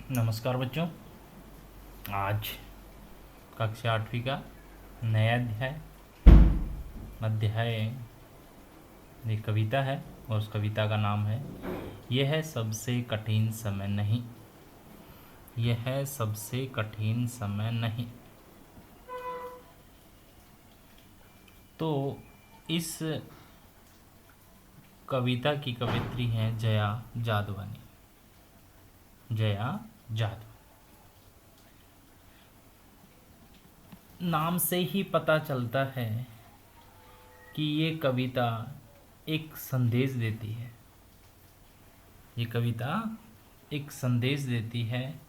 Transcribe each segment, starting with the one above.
नमस्कार बच्चों। आज कक्षा 8वीं का नया अध्याय एक कविता है और उस कविता का नाम है यह सबसे कठिन समय नहीं। यह सबसे कठिन समय नहीं। तो इस कविता की कवित्री हैं जया जादवानी। जया जादवानी नाम से ही पता चलता है कि ये कविता एक संदेश देती है। ये कविता एक संदेश देती है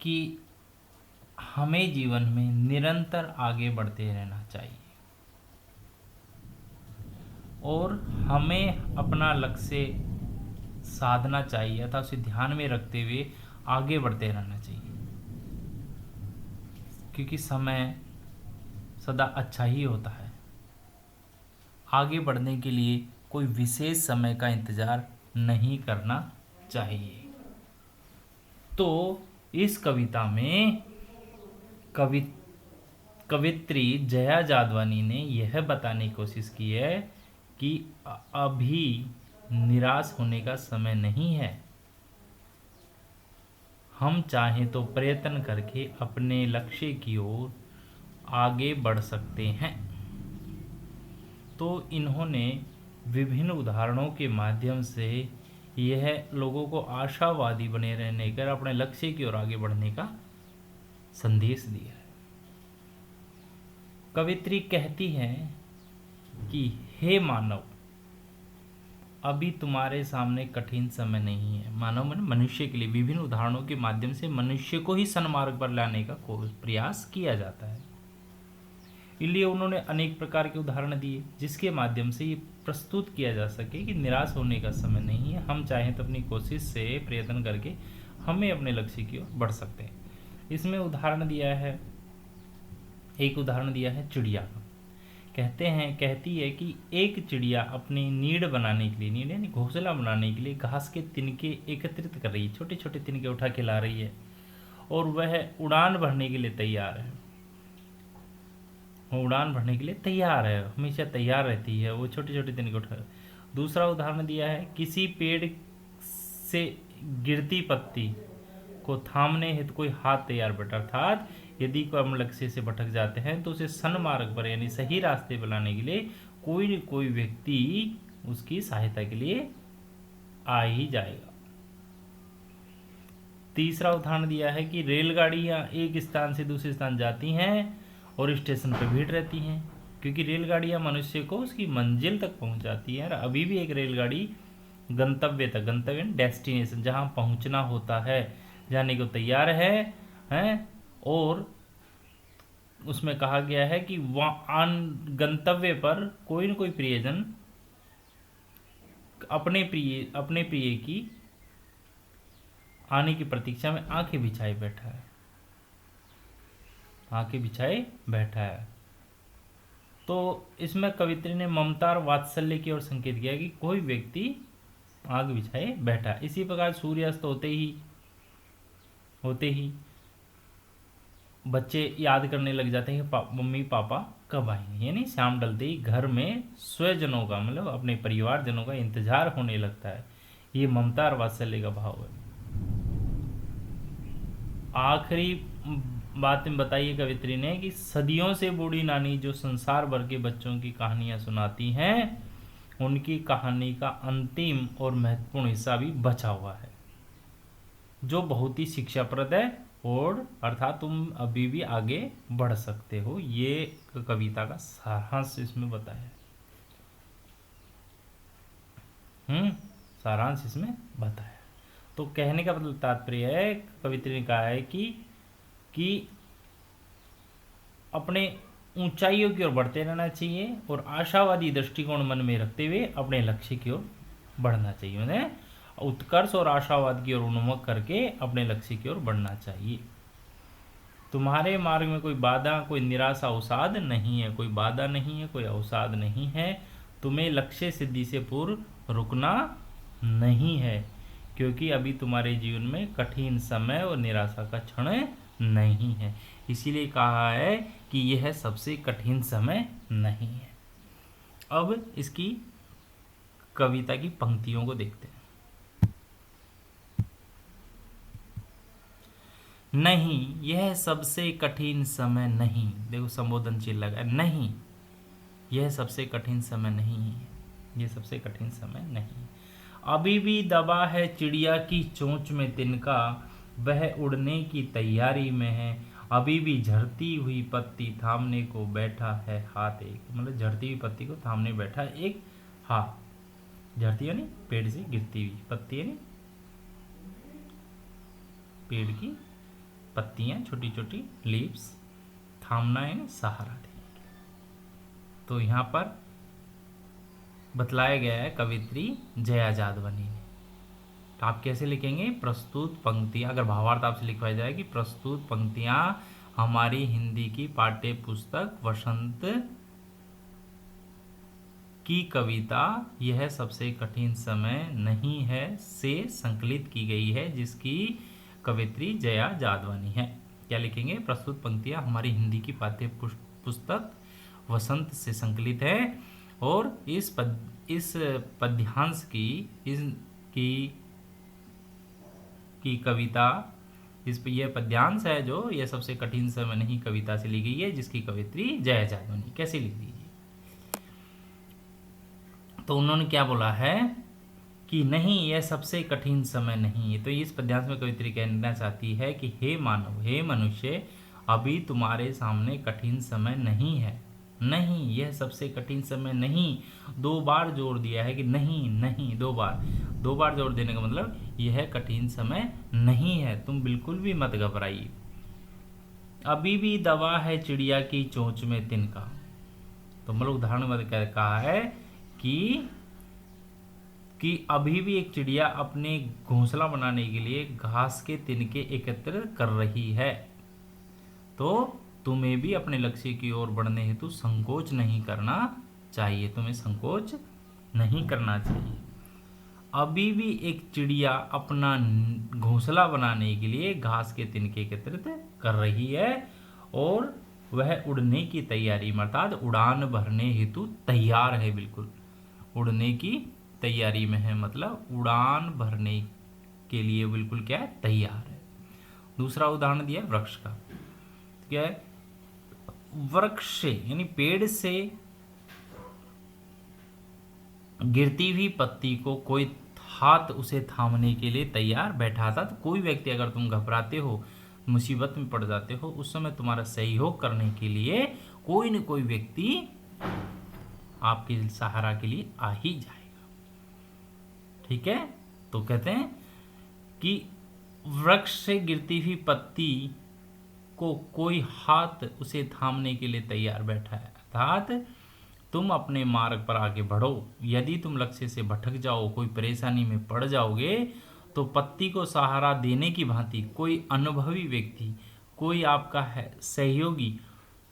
कि हमें जीवन में निरंतर आगे बढ़ते रहना चाहिए और हमें अपना लक्ष्य साधना चाहिए अथवा उसे ध्यान में रखते हुए आगे बढ़ते रहना चाहिए, क्योंकि समय सदा अच्छा ही होता है। आगे बढ़ने के लिए कोई विशेष समय का इंतज़ार नहीं करना चाहिए। तो इस कविता में कवित्री जया जादवानी ने यह बताने की कोशिश की है कि अभी निराश होने का समय नहीं है। हम चाहें तो प्रयत्न करके अपने लक्ष्य की ओर आगे बढ़ सकते हैं। तो इन्होंने विभिन्न उदाहरणों के माध्यम से यह लोगों को आशावादी बने रहने कर अपने लक्ष्य की ओर आगे बढ़ने का संदेश दिया है। कवित्री कहती है कि हे मानव, अभी तुम्हारे सामने कठिन समय नहीं है। मानव मन मनुष्य के लिए विभिन्न उदाहरणों के माध्यम से मनुष्य को ही सन्मार्ग पर लाने का प्रयास किया जाता है। इसलिए उन्होंने अनेक प्रकार के उदाहरण दिए जिसके माध्यम से ये प्रस्तुत किया जा सके कि निराश होने का समय नहीं है। हम चाहें तो अपनी कोशिश से प्रयत्न करके हमें अपने लक्ष्य की ओर बढ़ सकते हैं। इसमें उदाहरण दिया है, एक उदाहरण दिया है चिड़िया का। कहती है कि एक चिड़िया अपनी नीड बनाने के लिए, नीड यानी घोंसला बनाने के लिए घास के तिनके एकत्रित कर रही है, छोटे छोटे तिनके उठा के ला रही है और वह उड़ान भरने के लिए तैयार है। वो उड़ान भरने के लिए तैयार है, हमेशा तैयार रहती है, वो छोटे छोटे तिनके उठा। दूसरा उदाहरण दिया है, किसी पेड़ से गिरती पत्ती को थामने हेतु कोई हाथ तैयार बैठा, अर्थात यदि कोई हम लक्ष्य से भटक जाते हैं तो उसे सन्मार्ग पर यानी सही रास्ते पर लाने के लिए कोई न कोई व्यक्ति उसकी सहायता के लिए आ ही जाएगा। तीसरा उदाहरण दिया है कि रेलगाड़ियां एक स्थान से दूसरे स्थान जाती हैं और स्टेशन पर भीड़ रहती हैं, क्योंकि रेलगाड़ियां मनुष्य को उसकी मंजिल तक पहुंचाती हैं। अभी भी एक रेलगाड़ी गंतव्य तक, गंतव्य डेस्टिनेशन जहां पहुंचना होता है, जाने को तैयार है और उसमें कहा गया है कि वहां गंतव्य पर कोई न कोई प्रियजन अपने प्रिय की आने की प्रतीक्षा में आंखें बिछाए बैठा है। तो इसमें कवित्री ने ममता और वात्सल्य की ओर संकेत किया कि कोई व्यक्ति आग बिछाए बैठा है। इसी प्रकार सूर्यास्त होते ही बच्चे याद करने लग जाते हैं कि मम्मी पापा कब आएंगे, यानी शाम ढलते ही घर में स्वजनों का मतलब अपने परिवारजनों का इंतजार होने लगता है। ये ममता और वात्सल्य का भाव है। आखिरी बात में बताइए कवित्री ने कि सदियों से बूढ़ी नानी जो संसार भर के बच्चों की कहानियां सुनाती हैं, उनकी कहानी का अंतिम और महत्वपूर्ण हिस्सा भी बचा हुआ है जो बहुत ही शिक्षाप्रद है और अर्थात तुम अभी भी आगे बढ़ सकते हो। ये कविता का सारांश इसमें बताया सारांश इसमें बताया। तो कहने का मतलब तात्पर्य है, कवित्री ने कहा है कि अपने ऊंचाइयों की ओर बढ़ते रहना चाहिए और आशावादी दृष्टिकोण मन में रखते हुए अपने लक्ष्य की ओर बढ़ना चाहिए। उन्हें उत्कर्ष और आशावाद की ओर उन्मुख करके अपने लक्ष्य की ओर बढ़ना चाहिए। तुम्हारे मार्ग में कोई बाधा, कोई निराशा अवसाद नहीं है, कोई बाधा नहीं है, कोई अवसाद नहीं है। तुम्हें लक्ष्य सिद्धि से पूर्व रुकना नहीं है, क्योंकि अभी तुम्हारे जीवन में कठिन समय और निराशा का क्षण नहीं है। इसीलिए कहा है कि यह सबसे कठिन समय नहीं है। अब इसकी कविता की पंक्तियों को देखते हैं। नहीं, यह सबसे कठिन समय नहीं। देखो संबोधन चिन्ह लगा, नहीं, यह सबसे कठिन समय नहीं है, यह सबसे कठिन समय नहीं। अभी भी दबा है चिड़िया की चोंच में तिनका, वह उड़ने की तैयारी में है। अभी भी झड़ती हुई पत्ती थामने को बैठा है हाथ एक, मतलब झड़ती हुई पत्ती को थामने बैठा एक हाथ। झड़ती यानी पेड़ से गिरती हुई, पत्ती यानी पेड़ की पत्तियां, छोटी छोटी लीव्स, थामना यानी सहारा देने। तो यहाँ पर बतलाया गया है कवित्री जया जादवनी ने। तो आप कैसे लिखेंगे? प्रस्तुत पंक्तियां, अगर भावार्थ आपसे लिखवाई जाए कि प्रस्तुत पंक्तियां हमारी हिंदी की पाठ्य पुस्तक वसंत की कविता यह सबसे कठिन समय नहीं है से संकलित की गई है, जिसकी कवित्री जया जादवानी है। क्या लिखेंगे? प्रस्तुत पंक्तियां हमारी हिंदी की पाठ्य पुस्तक वसंत से संकलित है और इस पद्यांश की कविता, यह पद्यांश है जो यह सबसे कठिन समय नहीं कविता से ली गई है, जिसकी कवित्री जया जादवनी। कैसे लिख दीजिए? तो उन्होंने क्या बोला है कि नहीं, यह सबसे कठिन समय नहीं है। तो इस पद्यांश में कवित्री कहना चाहती है कि हे मानव, हे मनुष्य, अभी तुम्हारे सामने कठिन समय नहीं है। नहीं, यह सबसे कठिन समय नहीं। 2 बार जोर दिया है कि नहीं, नहीं, 2 बार जोर देने का मतलब यह कठिन समय नहीं है, तुम बिल्कुल भी मत घबराइए। अभी भी दबा है चिड़िया की चोंच में तिनका। तो मतलब उदाहरण में कहा है कि अभी भी एक चिड़िया अपने घोंसला बनाने के लिए घास के तिनके एकत्रित कर रही है। तो तुम्हें भी अपने लक्ष्य की ओर बढ़ने हेतु संकोच नहीं करना चाहिए, तुम्हें संकोच नहीं करना चाहिए। अभी भी एक चिड़िया अपना घोंसला बनाने के लिए घास के तिनके एकत्रित कर रही है और वह उड़ने की तैयारी अर्थात उड़ान भरने हेतु तैयार है, बिल्कुल उड़ने की तैयारी में है, मतलब उड़ान भरने के लिए बिल्कुल क्या है, तैयार है। दूसरा उदाहरण दिया वृक्ष का। क्या है? वृक्ष से यानी पेड़ से गिरती हुई पत्ती को कोई हाथ उसे थामने के लिए तैयार बैठा था। तो कोई व्यक्ति, अगर तुम घबराते हो, मुसीबत में पड़ जाते हो, उस समय तुम्हारा सहयोग करने के लिए कोई न कोई व्यक्ति आपके सहारा के लिए आ ही जाएगा। ठीक है? तो कहते हैं कि वृक्ष से गिरती हुई पत्ती को कोई हाथ उसे थामने के लिए तैयार बैठा है, अर्थात तुम अपने मार्ग पर आगे बढ़ो। यदि तुम लक्ष्य से भटक जाओ, कोई परेशानी में पड़ जाओगे, तो पत्ती को सहारा देने की भांति कोई अनुभवी व्यक्ति, कोई आपका है सहयोगी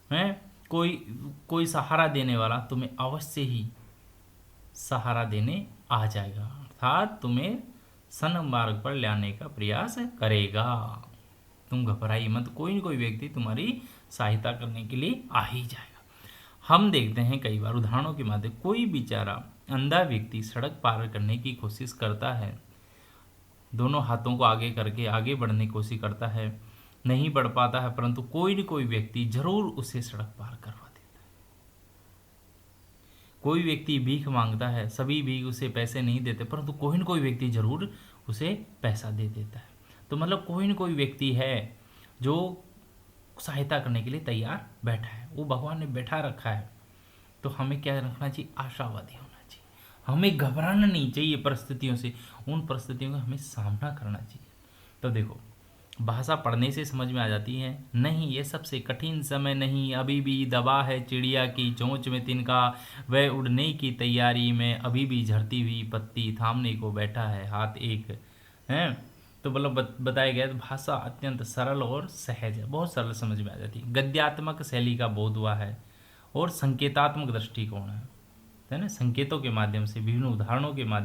है, कोई सहारा देने वाला तुम्हें अवश्य ही सहारा देने आ जाएगा, अर्थात तुम्हें सन्मार्ग मार्ग पर लाने का प्रयास करेगा। तुम घबराइए मत, कोई न कोई व्यक्ति तुम्हारी सहायता करने के लिए आ ही जाएगा। हम देखते हैं कई बार उदाहरणों के माध्यम, कोई बेचारा अंधा व्यक्ति सड़क पार करने की कोशिश करता है, दोनों हाथों को आगे करके आगे बढ़ने की कोशिश करता है, नहीं बढ़ पाता है, परंतु कोई न कोई व्यक्ति जरूर उसे सड़क पार करवा देता है। कोई व्यक्ति भीख मांगता है, सभी भीख उसे पैसे नहीं देते, परंतु कोई न कोई व्यक्ति जरूर उसे पैसा दे देता है। तो मतलब कोई न कोई व्यक्ति है जो सहायता करने के लिए तैयार बैठा है, वो भगवान ने बैठा रखा है। तो हमें क्या रखना चाहिए? आशावादी होना चाहिए, हमें घबराना नहीं चाहिए परिस्थितियों से, उन परिस्थितियों का हमें सामना करना चाहिए। तो देखो, भाषा पढ़ने से समझ में आ जाती है, नहीं ये सबसे कठिन समय नहीं, अभी भी दबा है चिड़िया की चोंच में तिनका, वह उड़ने की तैयारी में, अभी भी झड़ती हुई पत्ती थामने को बैठा है हाथ एक है। तो मतलब बताया गया, तो भाषा अत्यंत सरल और सहज है, बहुत सरल समझ में आ जाती है। गद्यात्मक शैली का बोध हुआ है और संकेतात्मक दृष्टिकोण है ना, संकेतों के माध्यम से, विभिन्न उदाहरणों के माध्यम